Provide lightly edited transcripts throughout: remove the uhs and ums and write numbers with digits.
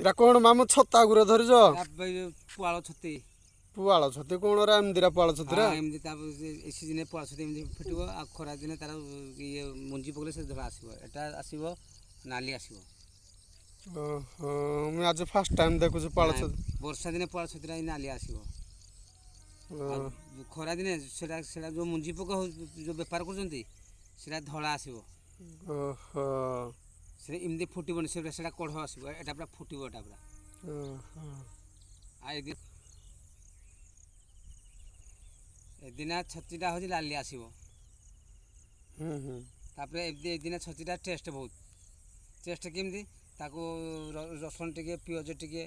ଏରା କ'ଣ ମାମୁଁ ଛତା ଗୁରେ ଧରିଛ? ପୁଆଳ ଛତି। ପୁଆଳ ଛତି କ'ଣ ଏମିତିରା ପୁଆଳ ଛତିରା? ଏମିତି ତାପରେ ଏ ସିଜିନରେ ପୁଆଳ ଛତି ଏମିତି ଫୁଟିବ ଆଉ ଖରା ଦିନେ ତାର ଇଏ ମଞ୍ଜି ପକେଇଲେ ସେ ଧଳା ଆସିବ। ଏଟା ଆସିବ ନାଲି ଆସିବ। ଓହୋ ମୁଁ ଆଜି ଫାଷ୍ଟ ଟାଇମ୍ ଦେଖୁଛି ପୁଆଳ ଛତି। ବର୍ଷା ଦିନେ ପୁଆଳ ଛତିଟା ନାଲି ଆସିବ। ଆଉ ଖରା ଦିନେ ସେଟା ଯେଉଁ ମଞ୍ଜି ପକା ଯେଉଁ ବେପାର କରୁଛନ୍ତି ସେଟା ଧଳା ଆସିବ। ଓହୋ ସେଟା ଏମିତି ଫୁଟିବନି, ସେଟା କଢ଼ ଆସିବ। ଏଟା ପୁରା ଫୁଟିବ, ଏଟା ପୁରା। ଆଉ ଏଦିନ ଛତିଟା ହେଉଛି ଲାଲି ଆସିବ। ତାପରେ ଏଦିନ ଛତିଟା ଟେଷ୍ଟ ବହୁତ। ଟେଷ୍ଟ କେମିତି? ତାକୁ ରସୁଣ ଟିକେ, ପିଆଜ ଟିକେ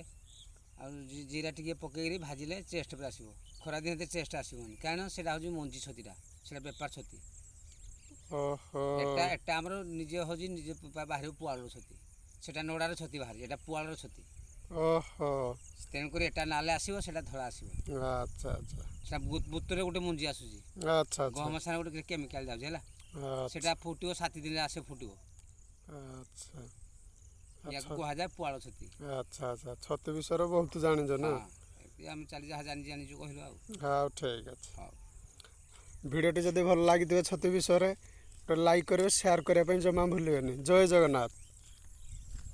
ଆଉ ଜିରା ଟିକେ ପକେଇକି ଭାଜିଲେ ଟେଷ୍ଟ ପୁରା ଆସିବ। ଖରାଦିନେ ଏତେ ଟେଷ୍ଟ ଆସିବନି, କାରଣ ସେଇଟା ହେଉଛି ମଞ୍ଜି ଛତିଟା, ସେଇଟା ବେପାର ଛତି। ଏଟା ଆମର ନିଜେ ହେଉଛି ନିଜେ ବାହାରିବ ପୁଆଳର ଛତି। ସେଟା ନଡ଼ାର ଛତି ବାହାରି, ଏଟା ପୁଆଳର ଛତି। ଓହୋ ତେଣୁକରି ଏଟା ନାଲେ ଆସିବ, ସେଟା ଧଳା ଆସିବ। ଆଚ୍ଛା ଆଚ୍ଛା। ସେଟା ବୁତରେ ଗୋଟେ ମଞ୍ଜି ଆସୁଛି। ଆଚ୍ଛା ଆଚ୍ଛା। ଗହମ ସାର ଗୋଟେ କେମିକାଲ ଯାଉଛି ହେଲା। ସେଟା ଫୁଟିବ 7 ଦିନରେ ଆସେ ଫୁଟିବ। ଆଚ୍ଛା ୟାକୁ କୁହାଯାଏ ପୁଆଳ ଛତି। ଆଚ୍ଛା ଆଚ୍ଛା। ଛତି ବିଷୟରେ ବହୁତ ଜାଣିଛ ନା? ଆମେ ଚାଲି ଯାହା ଜାଣିଛୁ କହିଲୁ ଆଉ। ହଉ ଠିକ୍ ଅଛି। ହଉ। ଭିଡ଼ିଓଟି ଯଦି ଭଲ ଲାଗିଥିବ ଛତି ବିଷୟରେ ଲାଇକ୍ କରିବେ, ସେୟାର କରିବା ପାଇଁ ଜମା ଭୁଲିବେନି। ଜୟ ଜଗନ୍ନାଥ।